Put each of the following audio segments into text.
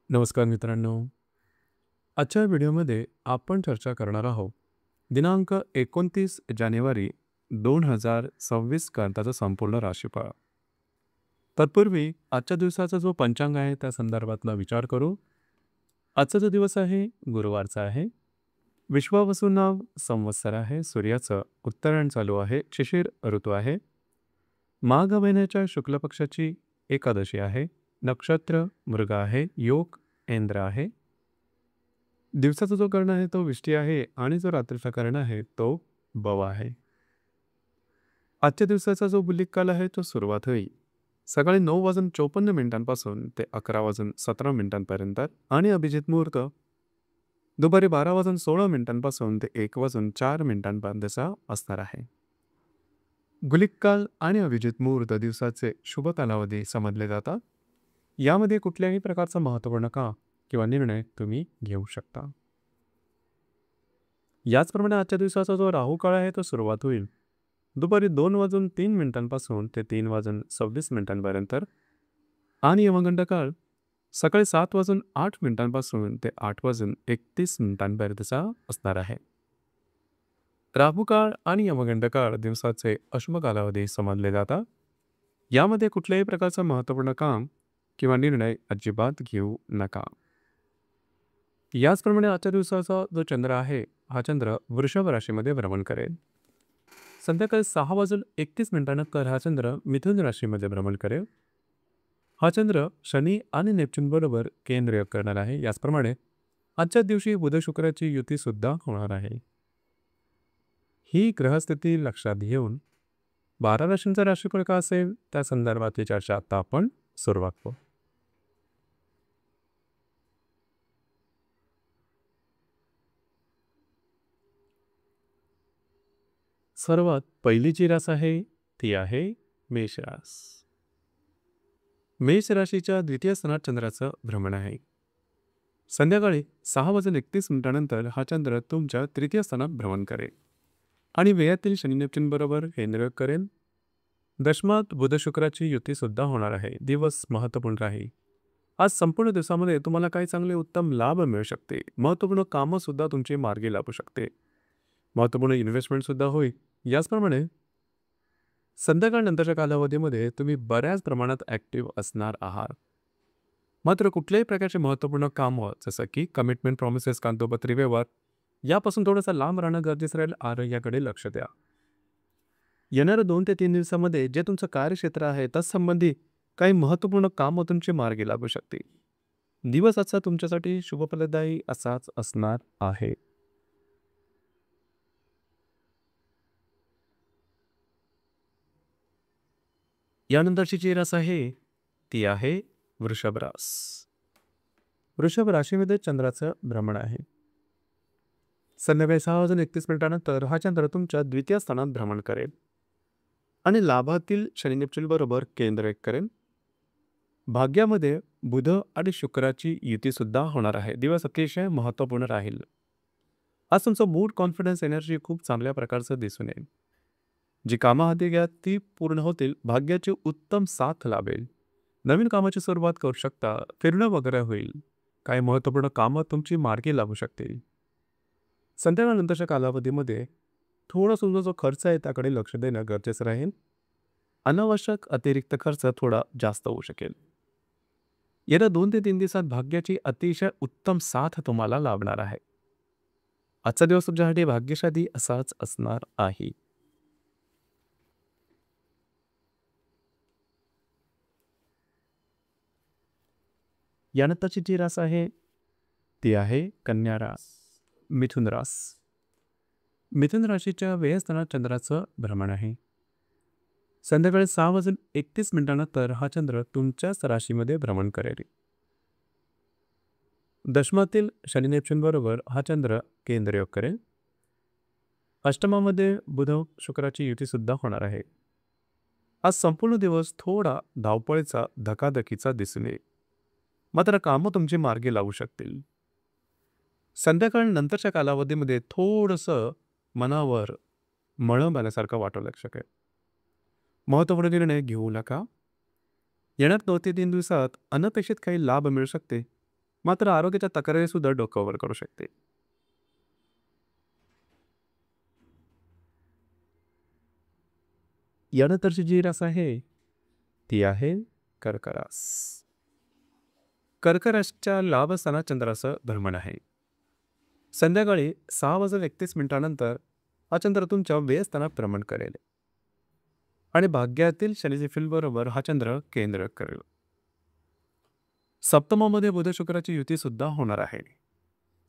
नमस्कार मित्रांनो. आजच्या व्हिडिओमध्ये आपण चर्चा करणार आहोत दिनांक 29 जानेवारी 2026 करताचा संपूर्ण राशीफळ. तत्पूर्वी आजच्या दिवसाचा जो पंचांग आहे त्या संदर्भातला विचार करू. आजचा जो दिवस आहे गुरुवारचा आहे. विश्वावसु नाव संवत्सर आहे. सूर्याचं उत्तरायण चालू आहे. शिशिर ऋतू आहे. माघ महिन्याच्या शुक्ल पक्षाची एकादशी आहे. नक्षत्र मृग आहे. योग इंद्र आहे. दिवसाचा जो कर्ण आहे तो विष्टी आहे आणि जो रात्रीचा कर्ण आहे तो बव आहे. आजच्या दिवसाचा जो बुलिक काल आहे तो सुरुवात होईल सकाळी 9:54 ते 11:17 आणि अभिजित मुहूर्त दुपारी 12:16 ते 1:04 असणार आहे. गुलिक काल आणि अभिजित मुहूर्त दिवसाचे शुभ कालावधी समजले जातात. यामध्ये कुठल्याही प्रकारचा महत्त्वपूर्ण काम किंवा निर्णय तुम्ही घेऊ शकता. याचप्रमाणे आजच्या दिवसाचा जो राहू काळ आहे तो सुरुवात होईल दुपारी 2:03 ते 3:26 आणि यमगंड काळ सकाळी 7:08 ते 8:31 असणार आहे. राहू काळ आणि यमगंड काळ दिवसाचे अशुभ कालावधी समजले जातात. यामध्ये कुठल्याही प्रकारचं महत्त्वपूर्ण काम किंवा निर्णय अजिबात घेऊ नका. याचप्रमाणे आजच्या दिवसाचा जो चंद्र आहे हा चंद्र वृषभ राशीमध्ये भ्रमण करेल. संध्याकाळी 6:31 हा चंद्र मिथुन राशीमध्ये भ्रमण करेल. हा चंद्र शनी आणि नेपच्यून बरोबर केंद्र करणार आहे. याचप्रमाणे आजच्या दिवशी बुध शुक्राची युती सुद्धा होणार आहे. ही ग्रहस्थिती लक्षात घेऊन 12 राशींचा राशीफळ का असेल त्या संदर्भातली चर्चा आता आपण सुरुवात करू. सर्वात पहिली जी रास आहे ती आहे मेष रास. मेष राशीच्या द्वितीय स्थानात चंद्राचं भ्रमण आहे. संध्याकाळी 6:31 हा चंद्र तुमच्या तृतीय स्थानात भ्रमण करेल आणि वेळातील शनी नेपच्यून बरोबर केंद्र करेल. दशमात बुध शुक्राची युती सुद्धा होणार आहे. दिवस महत्त्वपूर्ण राहील. आज संपूर्ण दिवसामध्ये तुम्हाला काही चांगले उत्तम लाभ मिळू शकते. महत्त्वपूर्ण कामं सुद्धा तुमची मार्गी लागू शकते. महत्त्वपूर्ण इन्व्हेस्टमेंट सुद्धा होईल. याचप्रमाणे संध्याकाळ नंतरच्या कालावधीमध्ये तुम्ही बऱ्याच प्रमाणात ॲक्टिव्ह असणार आहात. मात्र कुठल्याही प्रकारचे महत्त्वपूर्ण कामं जसं की कमिटमेंट, प्रॉमिसेस, कागदोपत्री व्यवहार यापासून थोडंसं लांब राहणं गरजेचं राहील. आरोग्याकडे लक्ष द्या. येणाऱ्या 2 ते 3 दिवसामध्ये जे तुमचं कार्यक्षेत्र आहे तत्संबंधी काही महत्त्वपूर्ण कामं तुमची मार्गी लागू शकते. दिवस आजचा तुमच्यासाठी शुभफलदायी असाच असणार आहे. यानंतरची जी रास आहे ती आहे वृषभ रास. वृषभ राशीमध्ये चंद्राचं भ्रमण आहे. संध्याकाळी 6:31 हा चंद्र तुमच्या द्वितीय स्थानात भ्रमण करेल आणि लाभातील शनी नेपच्यून बरोबर केंद्र करेल. भाग्यामध्ये बुध आणि शुक्राची युती सुद्धा होणार आहे. दिवस अतिशय महत्त्वपूर्ण राहील. आज तुमचं मूड, कॉन्फिडन्स, एनर्जी खूप चांगल्या प्रकारचं दिसून येईल. जी कामं हाती घ्या ती पूर्ण होतील. भाग्याची उत्तम साथ लाभेल. नवीन कामाची सुरुवात करू शकता. फिरणं वगैरे होईल. काही महत्त्वपूर्ण कामं तुमची मार्गी लागू शकतील. संध्याकाळनंतरच्या कालावधीमध्ये थोडा तुमचा जो खर्च आहे त्याकडे लक्ष देणं गरजेचं राहील. अनावश्यक अतिरिक्त खर्च थोडा जास्त होऊ शकेल. येत्या 2 ते 3 दिवसात भाग्याची अतिशय उत्तम साथ तुम्हाला लाभणार आहे. आजचा दिवस तुमच्यासाठी भाग्यशाली असाच असणार आहे. यानंतरची जी रास आहे ती आहे कन्या रास. मिथुन रास. मिथुन राशीच्या व्ययस्थानात चंद्राचं भ्रमण आहे. संध्याकाळी 6:31 हा चंद्र तुमच्याच राशीमध्ये भ्रमण करेल. दशमातील शनी नेपच्यून बरोबर हा चंद्र केंद्रयोग करेल. अष्टमामध्ये बुध शुक्राची युती सुद्धा होणार आहे. आज संपूर्ण दिवस थोडा धावपळीचा, धकाधकीचा दिसून येईल. मात्र कामं तुमची मार्गी लागू शकतील. संध्याकाळ नंतरच्या कालावधीमध्ये थोडंसं मनावर मळंब आल्यासारखं वाटू शकेल. महत्त्वपूर्ण निर्णय घेऊ नका. येणार 2 ते 3 दिवसात अनपेक्षित काही लाभ मिळू शकते. मात्र आरोग्याच्या तक्रारी सुद्धा डोक्यावर करू शकते. यानंतरची जी रास आहे ती आहे कर्क रास. कर्क राशीच्या लाभ स्थानात चंद्राचं भ्रमण आहे. संध्याकाळी 6:31 हा चंद्र तुमच्या व्यय स्थानात भ्रमण करेल आणि भाग्यातील शनीची बरोबर हा चंद्र केंद्र करेल. सप्तमामध्ये बुध शुक्राची युती सुद्धा होणार आहे.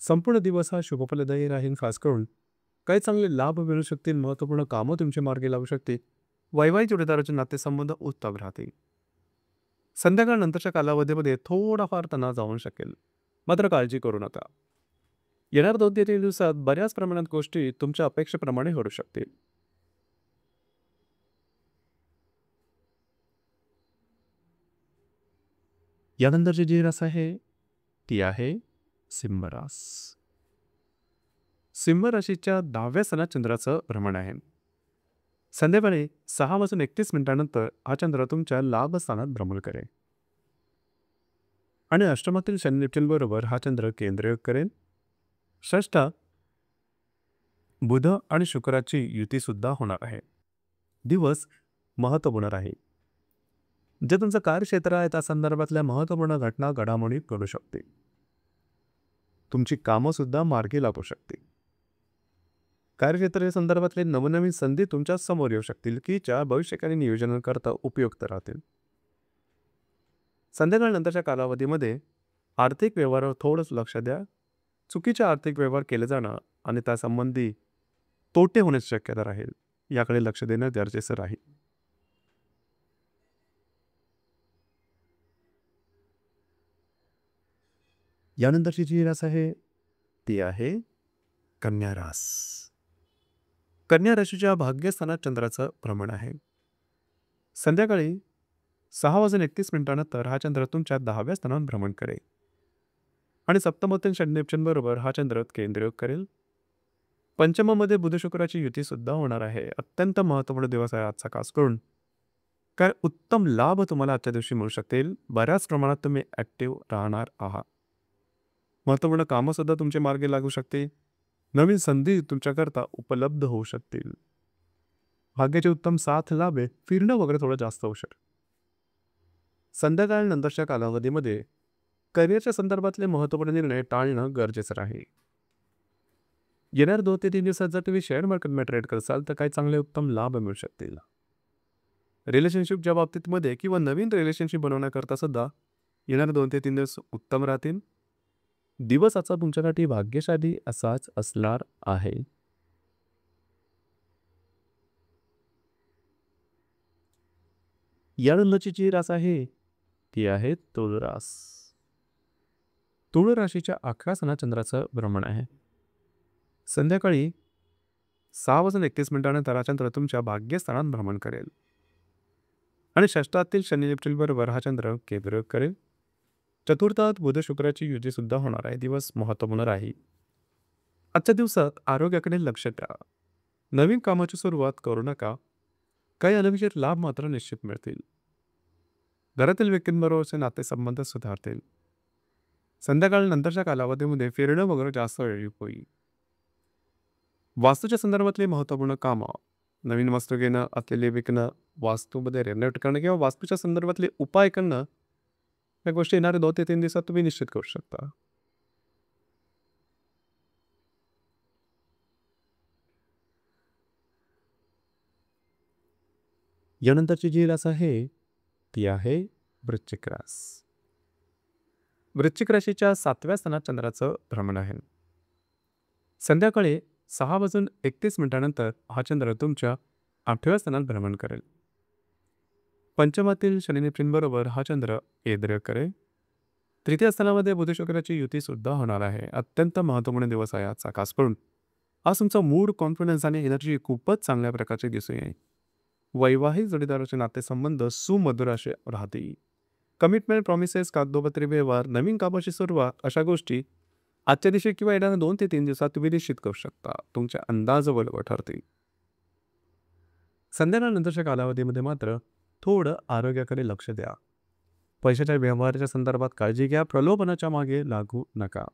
संपूर्ण दिवस हा शुभफलदायी राहील. खास करून काही चांगले लाभ मिळू शकतील, महत्त्वपूर्ण कामं तुमच्या मार्गी लागू शकतील, वैवाहिक जोडीदाराचे नातेसंबंध उत्तम राहतील. संध्याकाळ नंतरच्या कालावधीमध्ये थोडाफार तणाव जाऊ शकेल, मात्र काळजी करू नका. येणार 2 ते 3 दिवसात बऱ्याच प्रमाणात गोष्टी तुमच्या अपेक्षेप्रमाणे घडू शकतील. यानंतरची जी रास आहे ती आहे सिंह रास. सिंह राशीच्या 10व्या स्थानात चंद्राचं भ्रमण आहे. संध्याकाळी 6:31 हा चंद्र तुमच्या लाभ स्थानात भ्रमण करेल आणि अष्टमातील शनी बरोबर हा चंद्र केंद्र करेल. षष्ठा बुध आणि शुक्राची युती सुद्धा होणार आहे. दिवस महत्त्वपूर्ण आहे. जे तुमचं कार्यक्षेत्र आहे त्या संदर्भातल्या महत्त्वपूर्ण घटना घडामोडी करू शकते. तुमची कामं सुद्धा मार्गी लागू शकते. कार्यक्षेत्र संदर्भातले नवनवीन संधी तुमच्या समोर येऊ शकतील की ज्या भविष्यकाली नियोजनाकरता उपयुक्त राहतील. संध्याकाळ नंतरच्या कालावधीमध्ये आर्थिक व्यवहारावर थोडंच लक्ष द्या. चुकीचे आर्थिक व्यवहार केले जाणं आणि त्यासंबंधी तोटे होण्याची शक्यता राहील, याकडे लक्ष देणं गरजेचं राहील. यानंतरची जी रास आहे ती आहे कन्या रास. कन्या राशीच्या भाग्यस्थानात चंद्राचं भ्रमण आहे. संध्याकाळी 6:31 हा चंद्र तुमच्या 10व्या स्थानात भ्रमण करेल आणि सप्तमातील शनी बरोबर हा चंद्र केंद्रयोग करेल. पंचमामध्ये बुध शुक्राची युती सुद्धा होणार आहे. अत्यंत महत्त्वपूर्ण दिवस आहे आजचा. खास करून काय उत्तम लाभ तुम्हाला आजच्या दिवशी मिळू शकतील. बऱ्याच प्रमाणात तुम्ही ॲक्टिव्ह राहणार आहात. महत्त्वपूर्ण कामं सुद्धा तुमचे मार्गी लागू शकते. नवीन संधी तुमच्याकरता उपलब्ध होऊ शकतील. भाग्याची उत्तम साथ लाभेल. फिरणं वगैरे थोडं जास्त होऊ शकतं. संध्याकाळ नंतरच्या कालावधीमध्ये करिअरच्या संदर्भातले महत्त्वपूर्ण निर्णय टाळणं गरजेचं राहील. येणार 2 ते 3 दिवसात जर तुम्ही शेअर मार्केटमध्ये ट्रेड करसाल तर काही चांगले उत्तम लाभ मिळू शकतील. रिलेशनशिपच्या बाबतीतमध्ये किंवा नवीन रिलेशनशिप बनवण्याकरता सुद्धा येणार 2 ते 3 दिवस उत्तम राहतील. दिवस आजचा तुमच्यासाठी भाग्यशाली असाच असणार आहे. यानंतरची जी रास आहे ती आहे तुळ रास. तुळ राशीच्या 11 स्थानात चंद्राचं भ्रमण आहे. संध्याकाळी 6:31 हा चंद्र तुमच्या भाग्यस्थानात भ्रमण करेल आणि षष्ठातील शनी बरोबर हा चंद्र केंद्र करेल. चतुर्थात बुध शुक्राची युती सुद्धा होणार आहे. दिवस महत्त्वपूर्ण राहील. आजच्या दिवसात आरोग्याकडे लक्ष द्या. नवीन कामाची सुरुवात करू नका. काही अनपेक्षित लाभ मात्र निश्चित मिळतील. घरातील व्यक्तींबरोबरचे नातेसंबंध सुधारतील. संध्याकाळ नंतरच्या कालावधीमध्ये फिरणं वगैरे जास्त वेळ होईल. वास्तूच्या संदर्भातली महत्त्वपूर्ण कामं, नवीन वस्तू घेणं, असलेले विकणं, वास्तूमध्ये रेनोव्हेट करणं किंवा वास्तूच्या संदर्भातले उपाय करणं, या गोष्टी येणाऱ्या 2 ते 3 दिवसात तुम्ही निश्चित करू शकता. यानंतरची जी रास आहे ती आहे वृश्चिक रास. वृश्चिक राशीच्या 7व्या स्थानात चंद्राचं भ्रमण आहे. संध्याकाळी 6:31 हा चंद्र तुमच्या 8व्या स्थानात भ्रमण करेल. पंचमातील शनी बरोबर हा चंद्र केंद्र करेल. तृतीय स्थानामध्ये बुध शुक्राची युती सुद्धा होणार आहे. अत्यंत महत्त्वपूर्ण दिवस आहे आजचा. खास करून आज तुमचा मूड, कॉन्फिडन्स आणि एनर्जी खूपच चांगल्या प्रकारचे दिसून येईल. वैवाहिक जोडीदाराचे नातेसंबंध सुमधुर असे राहतील. कमिटमेंट, प्रॉमिसेस, कागदोपत्री व्यवहार, नवीन कामाची सुरुवात अशा गोष्टी आजच्या दिवशी किंवा येणाऱ्या 2 ते 3 दिवसात तुम्ही निश्चित करू शकता. तुमच्या अंदाज बरोबर ठरतील. संध्याकाळ नंतरच्या कालावधीमध्ये मात्र थोडं आरोग्याकडे लक्ष द्या. पैशाच्या व्यवहाराच्या संदर्भात काळजी घ्या. प्रलोभनाच्या मागे लागू नका.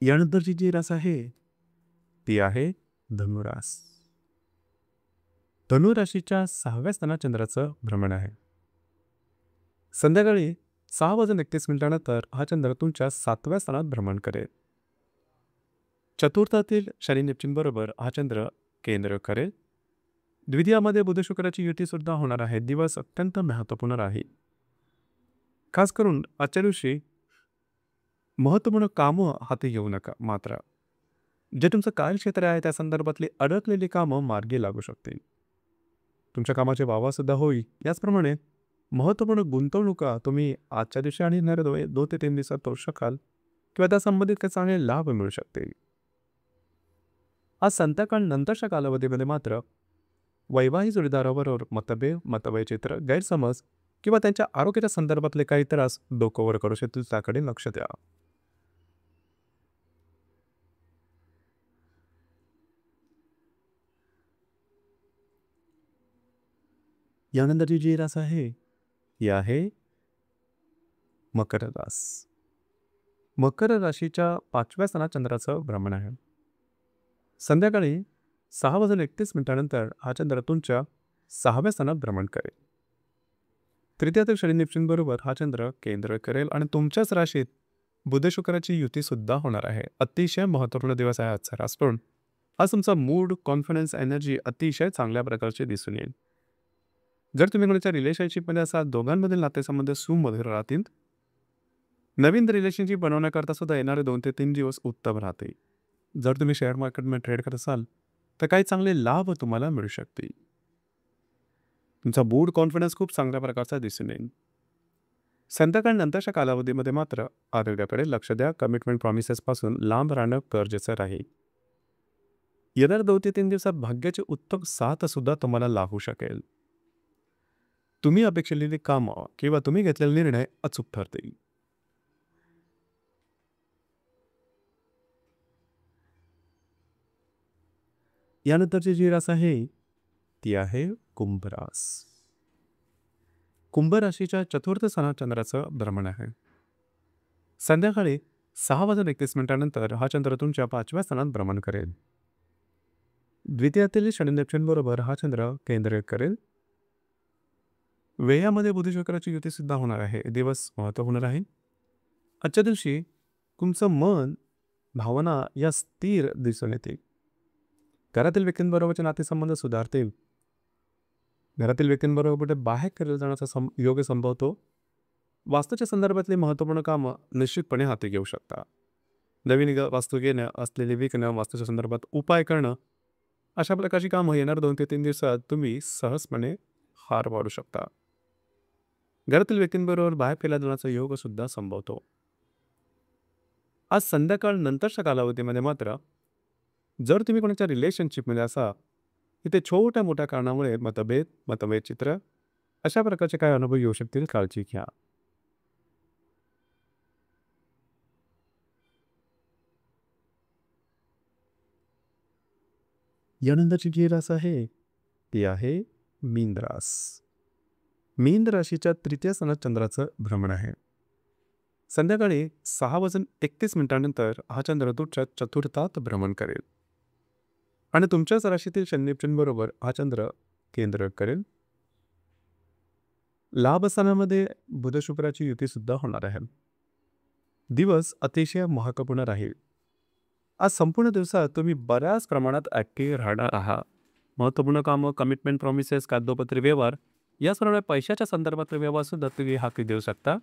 यानंतरची जी रास आहे ती आहे धनुरास. धनुराशीच्या 6व्या स्थानात चंद्राचं भ्रमण आहे. संध्याकाळी 6:31 हा चंद्र तुमच्या 7व्या स्थानात भ्रमण करेल. चतुर्थातील शनी नेपच्यून बरोबर हा चंद्र केंद्र करेल. द्वितीयामध्ये बुध शुक्राची युती सुद्धा होणार आहे. दिवस अत्यंत महत्त्वपूर्ण राहील. खास करून आजच्या दिवशी महत्त्वपूर्ण कामं हाती घेऊ नका. मात्र जे तुमचं कार्यक्षेत्र आहे त्या संदर्भातली अडकलेली कामं मार्गी लागू शकतील. तुमच्या कामाचे वावा सुद्धा होईल. याचप्रमाणे महत्त्वपूर्ण गुंतवणुका तुम्ही आजच्या दिवशी आणि येणाऱ्या 2 ते 3 दिवसात करू शकाल किंवा त्या संबंधित काही चांगले लाभ मिळू शकतील. आज संध्याकाळ नंतरच्या कालावधीमध्ये मात्र वैवाहिक जोडीदाराबरोबर मतभेद, मतवैचित्र, गैरसमज किंवा त्यांच्या आरोग्याच्या संदर्भातले काही त्रास डोकं करू शकतील. त्याकडे लक्ष द्या. यानंतरची जी रास आहे ही आहे मकर रास. मकर राशीच्या 5व्या स्थानात चंद्राचं भ्रमण आहे. संध्याकाळी 6:31 हा चंद्र तुमच्या 6व्या स्थानात भ्रमण करेल. तृतीयातील शनी नेपच्यून बरोबर हा चंद्र केंद्र करेल आणि तुमच्याच राशीत बुध शुक्राची युती सुद्धा होणार आहे. अतिशय महत्त्वपूर्ण दिवस आहे आजचा रास. पण आज तुमचा मूड, कॉन्फिडन्स, एनर्जी अतिशय चांगल्या प्रकारचे दिसून येईल. जर तुम्ही कोणाच्या रिलेशनशिपमध्ये असाल, दोघांमधील नातेसंबंध सुमधुर राहतील. नवीन रिलेशनशिप बनवण्याकरता सुद्धा येणारे 2 ते 3 दिवस उत्तम राहतील. जर तुम्ही शेअर मार्केटमध्ये ट्रेड करत असाल तर काही चांगले लाभ तुम्हाला मिळू शकतील. तुमचा मूड, कॉन्फिडन्स खूप चांगल्या प्रकारचा दिसून येईल. संध्याकाळ नंतरच्या कालावधीमध्ये मात्र आरोग्याकडे लक्ष द्या. कमिटमेंट प्रॉमिसेसपासून लांब राहणं गरजेचं राहील. येणाऱ्या 2 ते 3 दिवसात भाग्याची उत्तम साथ सुद्धा तुम्हाला लाभू शकेल. तुम्ही अपेक्षिलेली कामं किंवा तुम्ही घेतलेले निर्णय अचूक ठरतील. यानंतरची जी रास आहे ती आहे कुंभ रास. कुंभ राशीच्या 4थ्या स्थानात चंद्राचं भ्रमण आहे. संध्याकाळी 6:31 हा चंद्र तुमच्या 5व्या स्थानात भ्रमण करेल. द्वितीयातील शनी नेपच्यून बरोबर हा चंद्र केंद्रित करेल. व्ययामध्ये बुध शुक्राची युती सुद्धा होणार आहे. दिवस महत्त्वपूर्ण राहील. आजच्या दिवशी तुमचं मन, भावना या स्थिर दिसून येतील. घरातील व्यक्तींबरोबरचे नातेसंबंध सुधारतील. घरातील व्यक्तींबरोबर बाहेर केला जाण्याचा योग संभवतो. वास्तूच्या संदर्भातली महत्त्वपूर्ण कामं निश्चितपणे हाती घेऊ शकता. नवीन वास्तू घेणं, असलेली विकणं, वास्तूच्या संदर्भात उपाय करणं अशा प्रकारची कामं येणार 2 ते 3 दिवसात तुम्ही सहजपणे पार पाडू शकता. घरातील व्यक्तींबरोबर बाहेर केला जाण्याचा योग सुद्धा संभवतो. आज संध्याकाळ नंतरच्या कालावधीमध्ये मात्र जर तुम्ही कोणाच्या रिलेशनशिपमध्ये असा तिथे छोट्या मोठ्या कारणामुळे मतभेद, मतवैचित्र अशा प्रकारचे काय अनुभव येऊ शकतील. काळजी घ्या. यानंतरची जी रास आहे ती आहे मीन रास. मीन राशीच्या 3ऱ्या स्थानात चंद्राचं भ्रमण आहे. संध्याकाळी 6:31 हा चंद्र तुमच्या 4थात भ्रमण करेल आणि तुमच्याच राशीतील शनी नेपच्यून बरोबर हा चंद्र केंद्र करेल. लाभ स्थानामध्ये बुध शुक्राची युती सुद्धा होणार आहे. दिवस अतिशय महत्त्वपूर्ण राहील. आज संपूर्ण दिवसात तुम्ही बऱ्याच प्रमाणात ॲक्टिव्ह राहणार आहात. महत्त्वपूर्ण कामं, कमिटमेंट प्रॉमिसेस, कागदोपत्री व्यवहार याचप्रमाणे पैशाच्या संदर्भातले व्यवहार सुद्धा तुम्ही हाती देऊ शकता.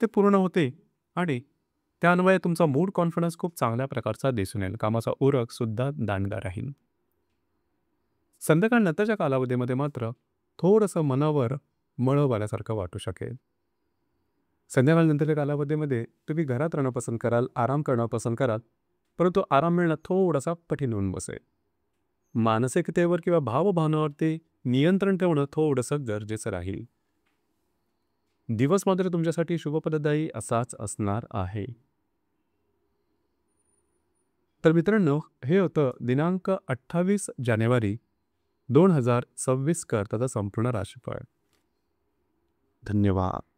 ते पूर्ण होते आणि त्यान्वये तुमचा मूड, कॉन्फिडन्स खूप चांगल्या प्रकारचा दिसून येईल. कामाचा उरक सुद्धा दांडगा राहील. संध्याकाळ नंतरच्या कालावधीमध्ये मात्र थोडंसं मनावर मळब आल्यासारखं वाटू शकेल. संध्याकाळ नंतरच्या कालावधीमध्ये तुम्ही घरात राहणं पसंत कराल, आराम करणं पसंत कराल, परंतु आराम मिळणं थोडासा कठीण होऊन बसेल. मानसिकतेवर किंवा भावभावनावरती नियंत्रण ठेवणं थोडंसं गरजेचं राहील. दिवस मात्र तुमच्यासाठी शुभप्रदायी असाच असणार आहे. तर मित्रांनो, हे होतं दिनांक 28 जानेवारी 2026 करताचं संपूर्ण राशीफळ. धन्यवाद.